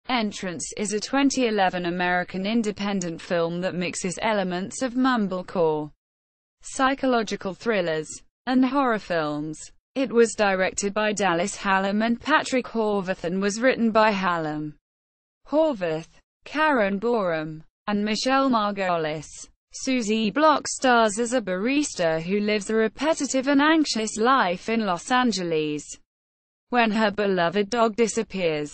Entrance is a 2011 American independent film that mixes elements of mumblecore, psychological thrillers, and horror films. It was directed by Dallas Hallam and Patrick Horvath and was written by Hallam, Horvath, Karen Gorham, and Michelle Margolis. Suziey Block stars as a barista who lives a repetitive and anxious life in Los Angeles. When her beloved dog disappears,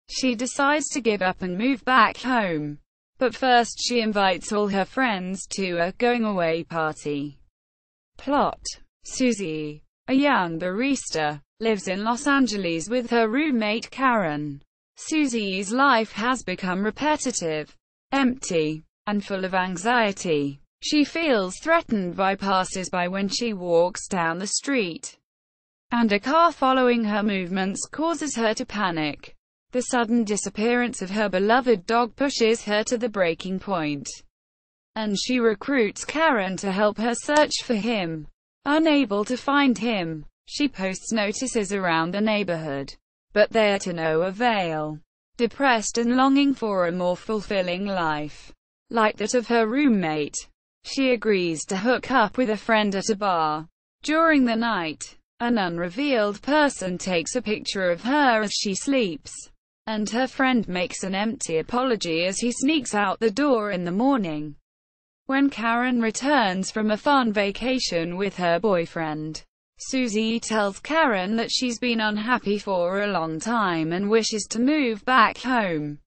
she decides to give up and move back home. But first she invites all her friends to a going-away party. Plot: Suziey, a young barista, lives in Los Angeles with her roommate Karen. Suziey's life has become repetitive, empty, and full of anxiety. She feels threatened by passers-by when she walks down the street, and a car following her movements causes her to panic. The sudden disappearance of her beloved dog pushes her to the breaking point, and she recruits Karen to help her search for him. Unable to find him, she posts notices around the neighborhood, but they are to no avail. Depressed and longing for a more fulfilling life, like that of her roommate, she agrees to hook up with a friend at a bar. During the night, an unrevealed person takes a picture of her as she sleeps, and her friend makes an empty apology as he sneaks out the door in the morning. When Karen returns from a fun vacation with her boyfriend, Suziey tells Karen that she's been unhappy for a long time and wishes to move back home.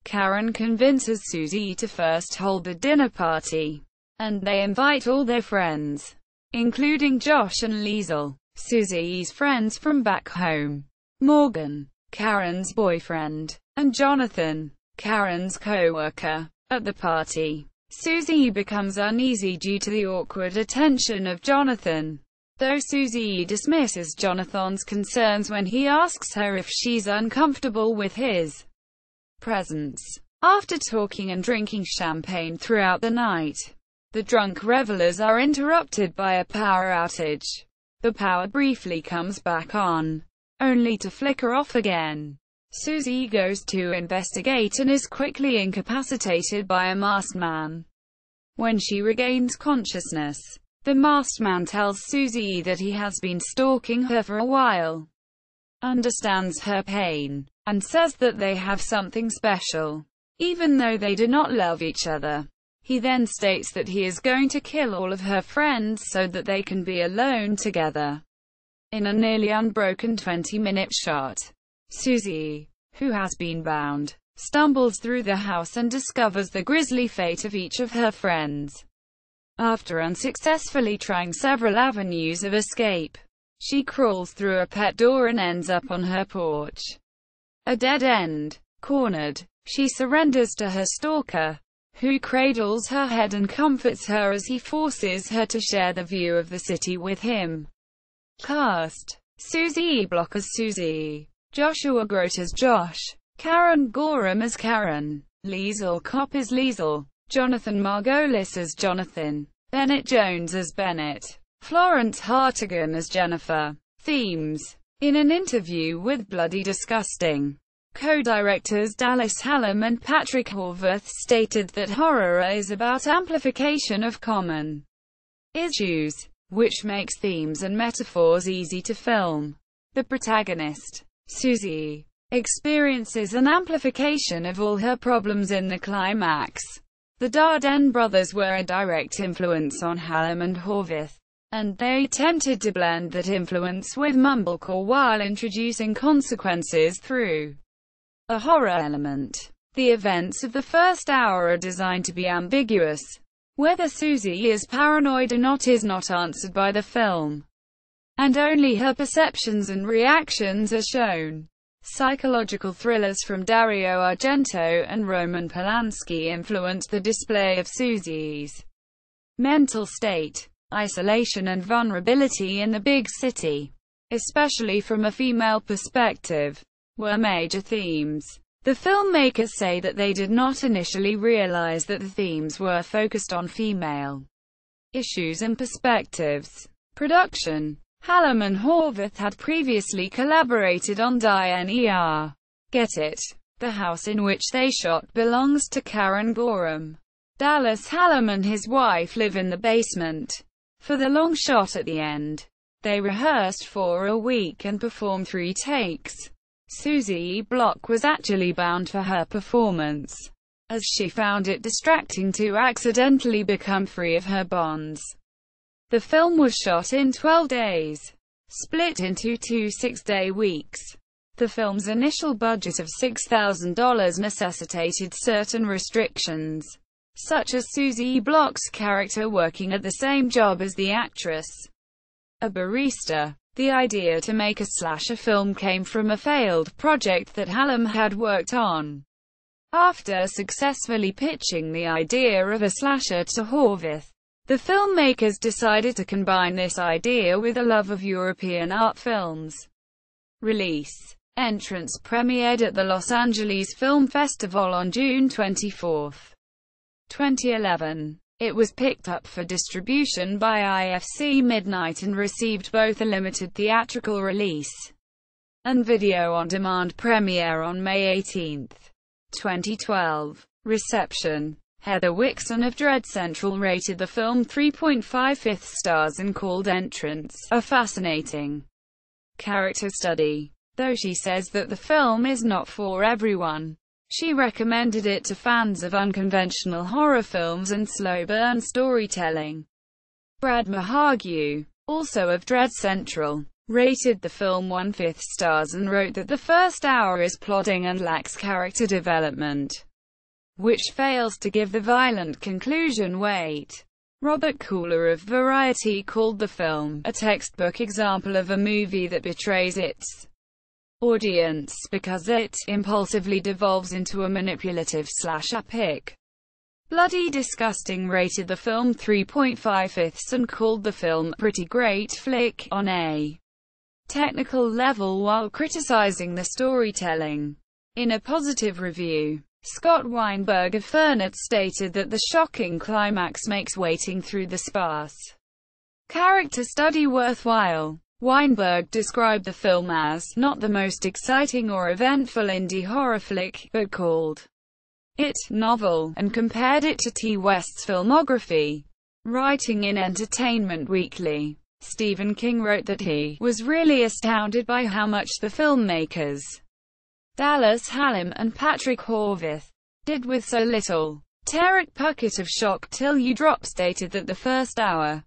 Karen convinces Suziey to first hold a dinner party, and they invite all their friends, including Josh and Liesl, Suziey's friends from back home, Morgan, Karen's boyfriend, and Jonathan, Karen's co-worker. At the party, Suziey becomes uneasy due to the awkward attention of Jonathan, though Suziey dismisses Jonathan's concerns when he asks her if she's uncomfortable with his presence. After talking and drinking champagne throughout the night, the drunk revelers are interrupted by a power outage. The power briefly comes back on, only to flicker off again. Suziey goes to investigate and is quickly incapacitated by a masked man. When she regains consciousness, the masked man tells Suziey that he has been stalking her for a while, understands her pain, and says that they have something special, even though they do not love each other. He then states that he is going to kill all of her friends so that they can be alone together. In a nearly unbroken 20-minute shot, Suziey, who has been bound, stumbles through the house and discovers the grisly fate of each of her friends. After unsuccessfully trying several avenues of escape, she crawls through a pet door and ends up on her porch. A dead end. Cornered, she surrenders to her stalker, who cradles her head and comforts her as he forces her to share the view of the city with him. Cast: Suziey Block as Suziey, Joshua Grote as Josh, Karen Gorham as Karen, Liesl Kopp as Liesl, Jonathan Margolis as Jonathan, Bennett Jones as Bennett, Florence Hartigan as Jennifer. Themes. In an interview with Bloody Disgusting, co-directors Dallas Hallam and Patrick Horvath stated that horror is about amplification of common issues, which makes themes and metaphors easy to film. The protagonist, Suziey, experiences an amplification of all her problems in the climax. The Dardenne brothers were a direct influence on Hallam and Horvath, and they attempted to blend that influence with mumblecore while introducing consequences through a horror element. The events of the first hour are designed to be ambiguous. Whether Suziey is paranoid or not is not answered by the film, and only her perceptions and reactions are shown. Psychological thrillers from Dario Argento and Roman Polanski influenced the display of Suziey's mental state, isolation and vulnerability in the big city, especially from a female perspective, were major themes. The filmmakers say that they did not initially realize that the themes were focused on female issues and perspectives. Production. Hallam and Horvath had previously collaborated on Die Ner. Get It? The house in which they shot belongs to Karen Gorham. Dallas Hallam and his wife live in the basement. For the long shot at the end, they rehearsed for a week and performed 3 takes. Suziey Block was actually bound for her performance, as she found it distracting to accidentally become free of her bonds. The film was shot in 12 days, split into 2 6-day weeks. The film's initial budget of $6,000 necessitated certain restrictions, such as Suziey Block's character working at the same job as the actress, a barista. The idea to make a slasher film came from a failed project that Hallam had worked on. After successfully pitching the idea of a slasher to Horvath, the filmmakers decided to combine this idea with a love of European art films. Release. Entrance premiered at the Los Angeles Film Festival on June 24, 2011. It was picked up for distribution by IFC Midnight and received both a limited theatrical release and video-on-demand premiere on May 18, 2012. Reception. Heather Wixson of Dread Central rated the film 3.5 stars and called Entrance a fascinating character study. Though she says that the film is not for everyone, she recommended it to fans of unconventional horror films and slow-burn storytelling. Brad Mahargue, also of Dread Central, rated the film 1/5 stars and wrote that the first hour is plodding and lacks character development, which fails to give the violent conclusion weight. Robert Cooler of Variety called the film a textbook example of a movie that betrays its audience because it impulsively devolves into a manipulative slash epic. Bloody Disgusting rated the film 3.5 and called the film a pretty great flick on a technical level while criticizing the storytelling. In a positive review, Scott Weinberg of Fernet stated that the shocking climax makes waiting through the sparse character study worthwhile. Weinberg described the film as not the most exciting or eventful indie horror flick, but called it novel, and compared it to T. West's filmography. Writing in Entertainment Weekly, Stephen King wrote that he was really astounded by how much the filmmakers, Dallas Hallam and Patrick Horvath, did with so little. Tarek Puckett of Shock Till You Drop stated that the first hour,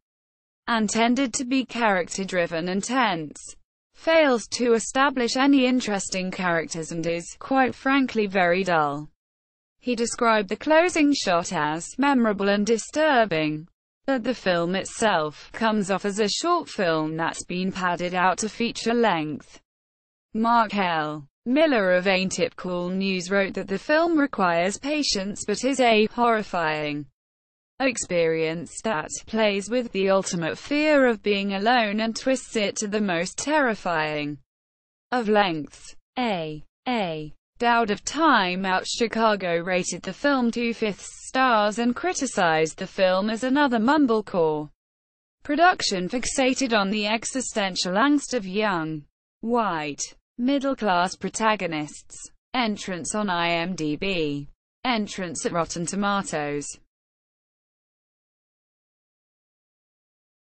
intended to be character-driven and tense, fails to establish any interesting characters and is, quite frankly, very dull. He described the closing shot as memorable and disturbing, but the film itself comes off as a short film that's been padded out to feature length. Mark L. Miller of Ain't It Cool News wrote that the film requires patience but is a horrifying experience that plays with the ultimate fear of being alone and twists it to the most terrifying of lengths. A. Dowd of Time Out Chicago rated the film 2/5 stars and criticized the film as another mumblecore production fixated on the existential angst of young, white, middle-class protagonists. Entrance on IMDb. Entrance at Rotten Tomatoes.